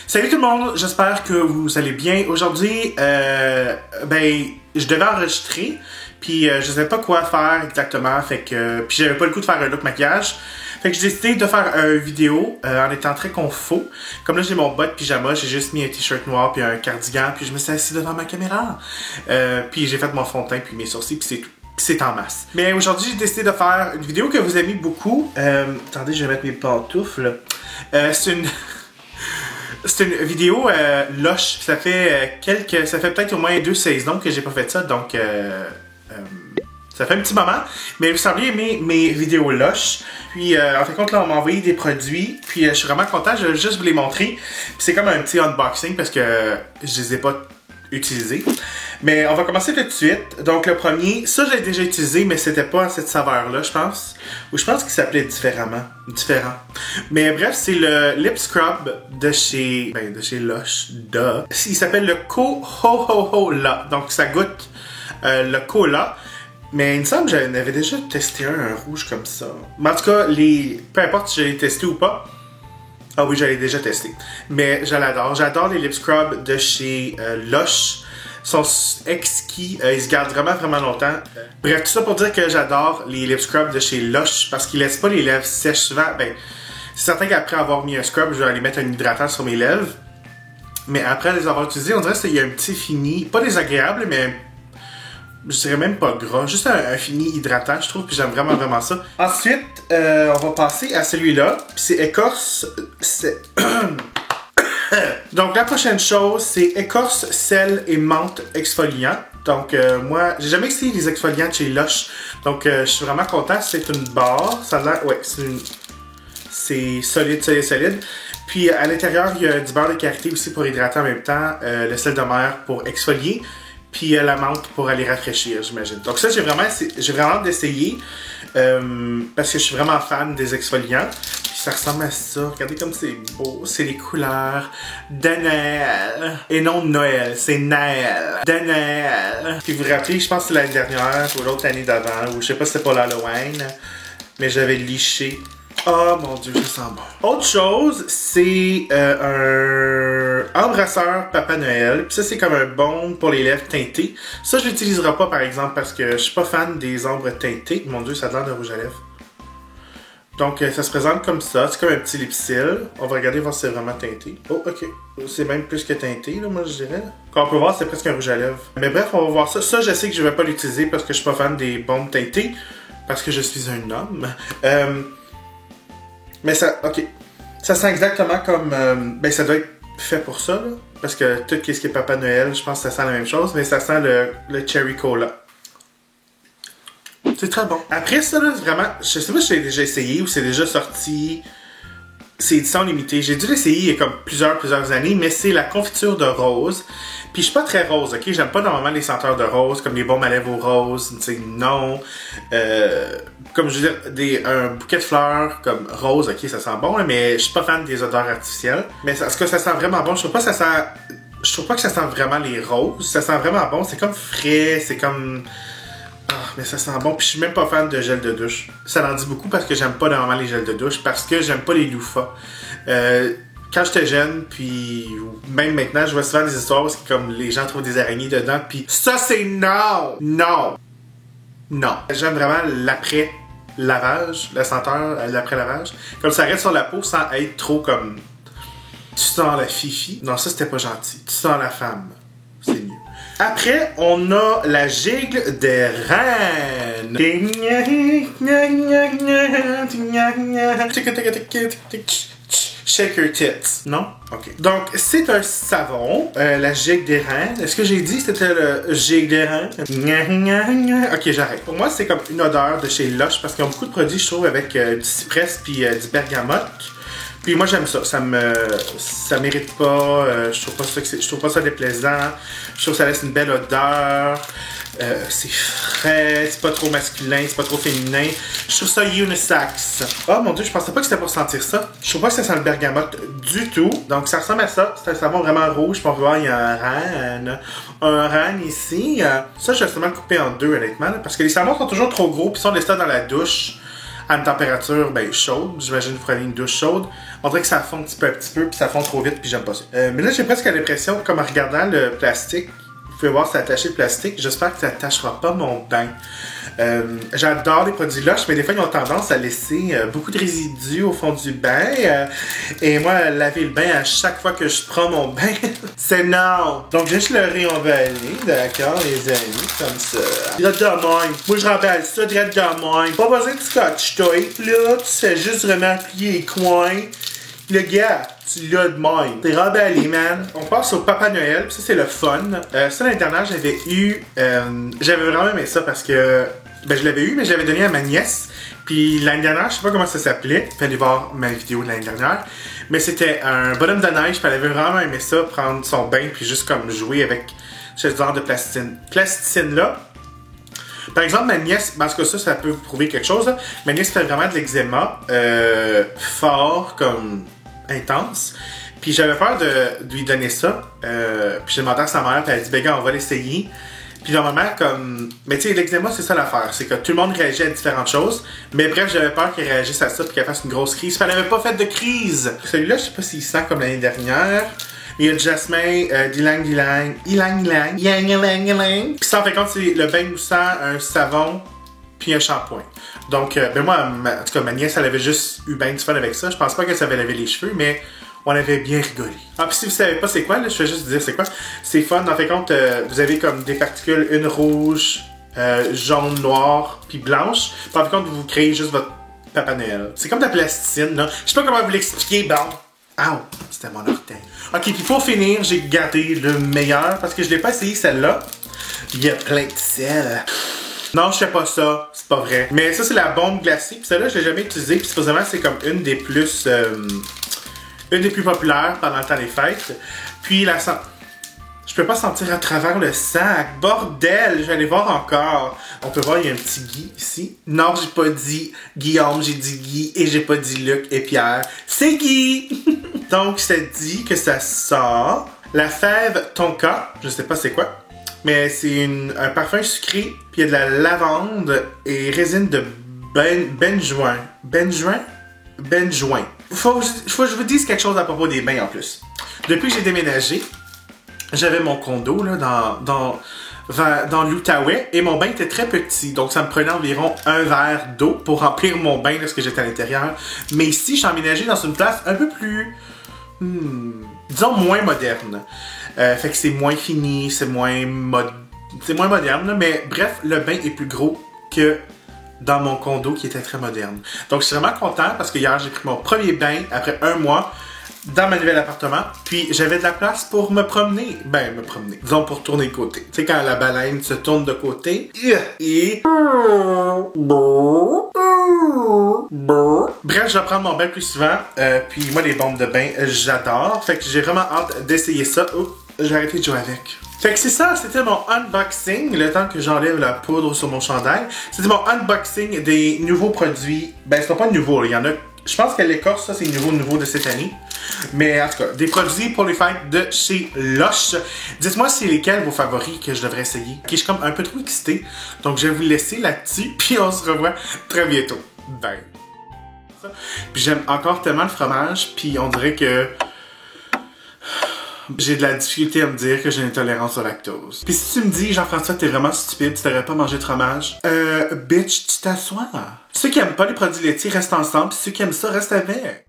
Salut tout le monde, j'espère que vous allez bien. Aujourd'hui, je devais enregistrer, puis je savais pas quoi faire exactement, puis j'avais pas le coup de faire un look maquillage. Fait que j'ai décidé de faire une vidéo en étant très confo. Comme là j'ai mon bas de pyjama, j'ai juste mis un t-shirt noir puis un cardigan, puis je me suis assis devant ma caméra. Puis j'ai fait mon fond de teint puis mes sourcils, puis c'est tout. C'est en masse. Mais aujourd'hui, j'ai décidé de faire une vidéo que vous aimez beaucoup. Attendez, je vais mettre mes pantoufles. C'est une vidéo loche. Ça fait peut-être au moins 2 saisons que j'ai pas fait ça, donc ça fait un petit moment. Mais vous semblez aimer mes vidéos loches. Puis en fin de compte, là, on m'a envoyé des produits. Puis je suis vraiment content, je vais juste vous les montrer. Puis c'est comme un petit unboxing parce que je les ai pas utilisés. Mais on va commencer tout de suite. Donc le premier, ça je l'ai déjà utilisé, mais c'était pas cette saveur-là, je pense. Ou je pense qu'il s'appelait différent. Mais bref, c'est le Lip Scrub de chez Lush. Il s'appelle le Cola. Donc ça goûte le cola. Mais il me semble que j'en avais déjà testé un rouge comme ça. Mais en tout cas, peu importe si je l'ai testé ou pas. Ah oui, je l'ai déjà testé. Mais je l'adore. J'adore les Lip Scrubs de chez Lush. Ils sont exquis, ils se gardent vraiment longtemps. Bref, tout ça pour dire que j'adore les lip scrubs de chez Lush parce qu'ils laissent pas les lèvres sèches souvent. Ben, c'est certain qu'après avoir mis un scrub, je vais aller mettre un hydratant sur mes lèvres. Mais après les avoir utilisés, on dirait qu'il y a un petit fini, pas désagréable, mais je dirais même pas gras, juste un fini hydratant, je trouve que j'aime vraiment ça. Ensuite, on va passer à celui-là, puis c'est écorce... Donc la prochaine chose, c'est écorce, sel et menthe exfoliant. Donc moi, j'ai jamais essayé les exfoliants de chez Lush. Donc je suis vraiment content. C'est une barre. Ça a l'air, ouais, c'est solide. Puis à l'intérieur, il y a du beurre de karité aussi pour hydrater en même temps. Le sel de mer pour exfolier. Puis la menthe pour aller rafraîchir, j'imagine. Donc ça, j'ai vraiment hâte d'essayer. Parce que je suis vraiment fan des exfoliants. Ça ressemble à ça. Regardez comme c'est beau. C'est les couleurs de Noël. Et non de Noël, c'est Noël. De Noël. Puis vous vous rappelez, je pense que c'est l'année dernière ou l'autre année d'avant, ou je sais pas si c'était pour l'Halloween, mais j'avais liché. Oh mon dieu, ça sent bon. Autre chose, c'est un embrasseur Papa Noël. Puis ça, c'est comme un baume pour les lèvres teintées. Ça, je l'utiliserai pas par exemple parce que je suis pas fan des ombres teintées. Mon dieu, ça a l'air de rouge à lèvres. Donc, ça se présente comme ça. C'est comme un petit lipsil. On va regarder voir si c'est vraiment teinté. Oh, ok. C'est même plus que teinté, là, moi, je dirais. Quand on peut voir, c'est presque un rouge à lèvres. Mais bref, on va voir ça. Ça, je sais que je vais pas l'utiliser parce que je suis pas fan des baumes teintés. Parce que je suis un homme. Mais ça, ok. Ça sent exactement comme... ça doit être fait pour ça, là. Parce que tout ce qui est Papa Noël, je pense que ça sent la même chose. Mais ça sent le Cherry Cola. C'est très bon. Après ça, là, vraiment, je sais pas si j'ai déjà essayé ou c'est déjà sorti. C'est édition limitée. J'ai dû l'essayer il y a comme plusieurs années, mais c'est la confiture de rose. Puis je suis pas très rose, ok? J'aime pas normalement les senteurs de rose, comme les baumes à lèvres aux roses, tu sais, non. Comme je veux dire, un bouquet de fleurs comme rose, ok, ça sent bon, là, mais je suis pas fan des odeurs artificielles. Mais est-ce que ça sent vraiment bon? Je trouve pas que ça sent vraiment les roses. Ça sent vraiment bon, c'est comme frais, c'est comme... mais ça sent bon, puis je suis même pas fan de gel de douche. Ça en dit beaucoup parce que j'aime pas normalement les gels de douche, parce que j'aime pas les loofahs. Quand j'étais jeune, puis même maintenant, je vois souvent des histoires parce que comme les gens trouvent des araignées dedans, puis ça c'est non! J'aime vraiment l'après-lavage, la senteur, l'après-lavage. Comme ça reste sur la peau sans être trop comme... Tu sens la fifi. Non, ça c'était pas gentil. Tu sens la femme. C'est mieux. Après, on a la gigle des reines. Shake your tits. Non? Ok. Donc, c'est un savon, la gigle des reines. Est-ce que j'ai dit c'était le gigle des reines? Ok, j'arrête. Pour moi, c'est comme une odeur de chez Lush parce qu'ils ont beaucoup de produits, je trouve, avec du cypress puis du bergamote. Puis moi j'aime ça, ça mérite pas, je trouve pas ça déplaisant, je trouve que ça laisse une belle odeur, c'est frais, c'est pas trop masculin, c'est pas trop féminin, je trouve ça unisex. Oh mon dieu, je pensais pas que c'était pour sentir ça, je trouve pas que ça sent le bergamote du tout, donc ça ressemble à ça, c'est un savon vraiment rouge, puis on peut voir il y a un rane ici, ça je vais seulement le couper en deux honnêtement, parce que les savons sont toujours trop gros, puis si on laisse ça dans la douche, à une température ben, chaude. J'imagine que vous prenez une douche chaude. On dirait que ça fond un petit peu, puis ça fond trop vite, puis j'aime pas ça. Mais là, j'ai presque l'impression, comme en regardant le plastique, vous pouvez voir c'est attaché le plastique. J'espère que ça n'attachera pas mon bain. J'adore les produits Lush, mais des fois, ils ont tendance à laisser beaucoup de résidus au fond du bain. Et moi, laver le bain à chaque fois que je prends mon bain, c'est non! Donc, juste le réemballer, d'accord, les amis, comme ça. Direct de même. Moi, je remballe ça direct de même. Pas besoin de scotch tape, là. Tu sais juste vraiment plier les coins. Le gars, tu l'as de même. T'es remballé, man. On passe au Papa Noël, pis ça, c'est le fun. Ça, l'année dernière, j'avais eu... j'avais vraiment aimé ça parce que... Ben, je l'avais eu, mais je l'avais donné à ma nièce. Puis l'année dernière, je sais pas comment ça s'appelait. Vous allez voir ma vidéo de l'année dernière. Mais c'était un bonhomme de neige, puis elle avait vraiment aimé ça, prendre son bain, puis juste comme jouer avec ce genre de plasticine-là. Par exemple, ma nièce, parce que ça peut vous prouver quelque chose, là. Ma nièce fait vraiment de l'eczéma fort, comme intense. Puis j'avais peur de lui donner ça. Puis j'ai demandé à sa mère, puis elle a dit, ben gars, on va l'essayer. Puis normalement, comme... Mais tu sais, l'eczéma, c'est ça l'affaire. C'est que tout le monde réagit à différentes choses. Mais bref, j'avais peur qu'il réagisse à ça puis qu'elle fasse une grosse crise. Puis elle n'avait pas fait de crise. Celui-là, je sais pas s'il sent comme l'année dernière. Il y a Jasmin, Dilang Dilang, Ilang Ilang, Yang Ilang Ilang. Puis ça, en fait, compte, c'est le bain moussant, un savon, puis un shampoing. Donc, ben moi, en tout cas, ma nièce, elle avait juste eu bien du fun avec ça. Je pense pas qu'elle savait laver les cheveux, mais... On avait bien rigolé. Ah, puis si vous savez pas c'est quoi, là, je vais juste vous dire c'est quoi. C'est fun, en fait compte, vous avez comme des particules, une rouge, jaune, noire, puis blanche. Puis en fait compte, vous créez juste votre Papa Noël. C'est comme de la plasticine, là. Je sais pas comment vous l'expliquer, bon. Ah, c'était mon orteil. Ok, puis pour finir, j'ai gardé le meilleur, parce que je l'ai pas essayé celle-là. Il y a plein de sel. Non, je sais pas ça, c'est pas vrai. Mais ça, c'est la bombe glacée, puis celle-là, je l'ai jamais utilisée, puis supposément, c'est comme une des plus... une des plus populaires pendant le temps des fêtes. Puis la je peux pas sentir à travers le sac. Bordel, je vais aller voir encore. On peut voir, il y a un petit Guy ici. Non, j'ai pas dit Guillaume, j'ai dit Guy. Et j'ai pas dit Luc et Pierre. C'est Guy! Donc, ça dit que ça sort la fève tonka. Je sais pas c'est quoi. Mais c'est un parfum sucré. Puis il y a de la lavande et résine de benjoin. Benjoin. Faut que je vous dise quelque chose à propos des bains en plus. Depuis que j'ai déménagé, j'avais mon condo là, dans l'Outaouais et mon bain était très petit. Donc ça me prenait environ un verre d'eau pour remplir mon bain lorsque j'étais à l'intérieur. Mais ici, je suis emménagé dans une place un peu plus... disons moins moderne. Fait que c'est moins fini, c'est moins moderne. Là, mais bref, le bain est plus gros que... dans mon condo qui était très moderne. Donc je suis vraiment content parce que hier j'ai pris mon premier bain après un mois dans ma nouvel appartement. Puis j'avais de la place pour me promener. Ben, me promener. Disons pour tourner de côté. Tu sais quand la baleine se tourne de côté. Et... Bref, je vais prendre mon bain plus souvent. Puis moi les bombes de bain, j'adore. Fait que j'ai vraiment hâte d'essayer ça. Oh, j'ai arrêté de jouer avec. Fait que c'est ça, c'était mon unboxing, le temps que j'enlève la poudre sur mon chandail. C'était mon unboxing des nouveaux produits. Ben, c'est pas nouveau, il y en a... Je pense que l'écorce, ça, c'est nouveau de cette année. Mais en tout cas, des produits pour les fêtes de chez Lush. Dites-moi c'est lesquels vos favoris que je devrais essayer. Ok, je suis comme un peu trop excité. Donc je vais vous laisser là-dessus, puis on se revoit très bientôt. Bye. Puis j'aime encore tellement le fromage, puis on dirait que... j'ai de la difficulté à me dire que j'ai une intolérance au lactose. Puis si tu me dis, Jean-François, t'es vraiment stupide, tu t'aurais pas mangé de fromage. Bitch, tu t'assois. Ceux qui aiment pas les produits laitiers restent ensemble, puis ceux qui aiment ça restent avec.